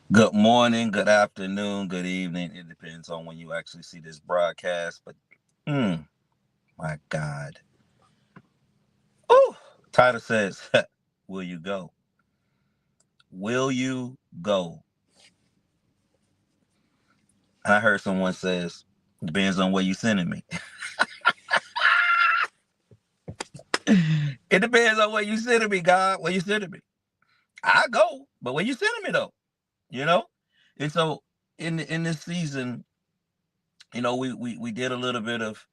Good morning, good afternoon, good evening. It depends on when you actually see this broadcast. But, my God. Oh, title says, will you go? Will you go? And I heard someone says, depends on where you sending me. It depends on where you sending me, God. Where you sending me? I go, but where you sending me though? You know? And so in this season, we did a little bit of,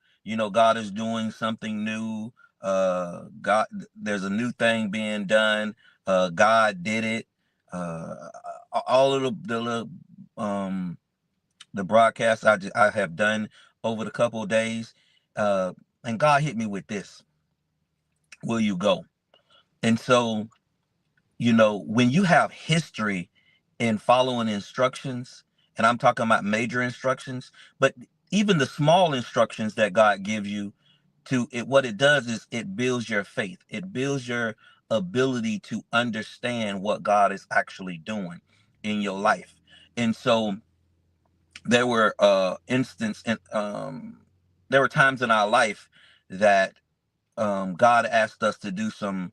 God is doing something new. God, there's a new thing being done. God did it. uh all of um the broadcasts I have done over the couple of days, uh and God hit me with this: will you go? And so, when you have history in following instructions, and I'm talking about major instructions, but even the small instructions that God gives you, to it, what it does is it builds your faith. It builds your ability to understand what God is actually doing in your life. And so there were there were times in our life that God asked us to do some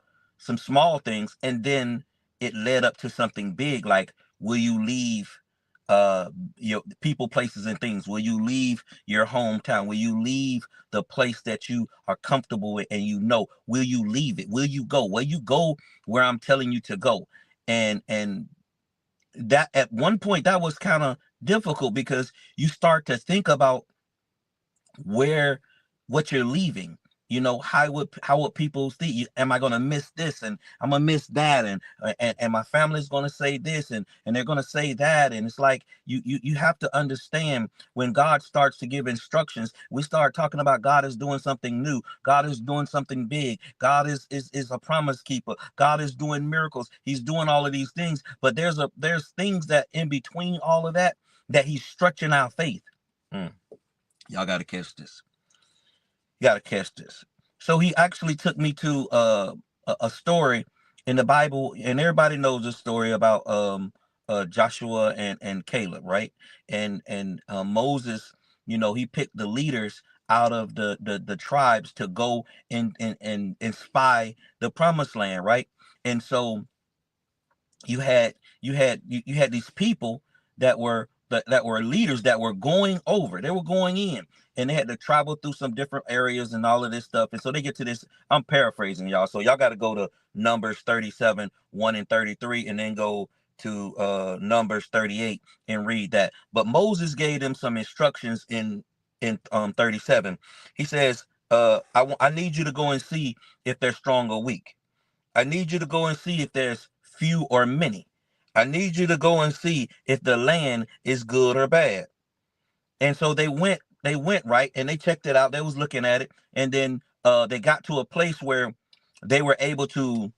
small things, and then it led up to something big. Like, will you leave uh your people, places, and things? Will you leave your hometown? Will you leave the place that you are comfortable with? And will you leave it? Will you go? Will you go where I'm telling you to go? And that, at one point, that was kind of difficult, because you start to think about where what you're leaving. How would people see you? Am I going to miss this, and I'm going to miss that, and my family's going to say this, and they're going to say that. And it's like, you have to understand, when God starts to give instructions, we start talking about God is doing something new, God is doing something big, God is a promise keeper, God is doing miracles, he's doing all of these things. But there's things that in between all of that he's stretching our faith. Mm. Y'all got to catch this. You got to catch this. So he actually took me to a story in the Bible, and everybody knows the story about Joshua and Caleb, right? And Moses, he picked the leaders out of the tribes to go and spy the promised land, right? And so you had these people that were leaders, that were going over, they were going in, and they had to travel through some different areas and all of this stuff. And so they get to this, I'm paraphrasing, y'all, so y'all got to go to Numbers 37, 1 and 33, and then go to Numbers 38 and read that. But Moses gave them some instructions in 37. He says, I need you to go and see if they're strong or weak. I need you to go and see if there's few or many. I need you to go and see if the land is good or bad. And so they went right, and they checked it out. They was looking at it, and then they got to a place where they were able to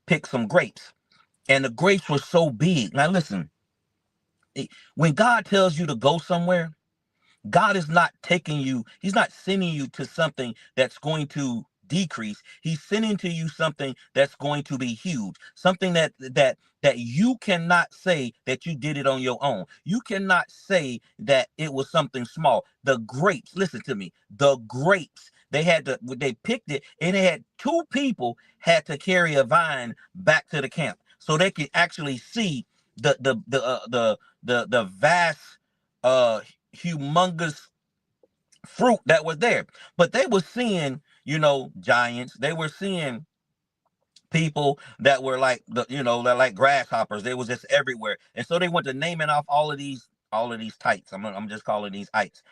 pick some grapes. And the grapes were so big. Now listen, when God tells you to go somewhere, God is not taking you, he's not sending you to something that's going to decrease. He's sending to you something that's going to be huge. Something that you cannot say that you did it on your own. You cannot say that it was something small. The grapes, listen to me, the grapes, they picked it, and they had two people had to carry a vine back to the camp so they could actually see the vast, uh humongous fruit that was there. But they were seeing, giants. They were seeing people that were like they're like grasshoppers. They was just everywhere. And so they went to naming off all of these tights. I'm just calling these ites,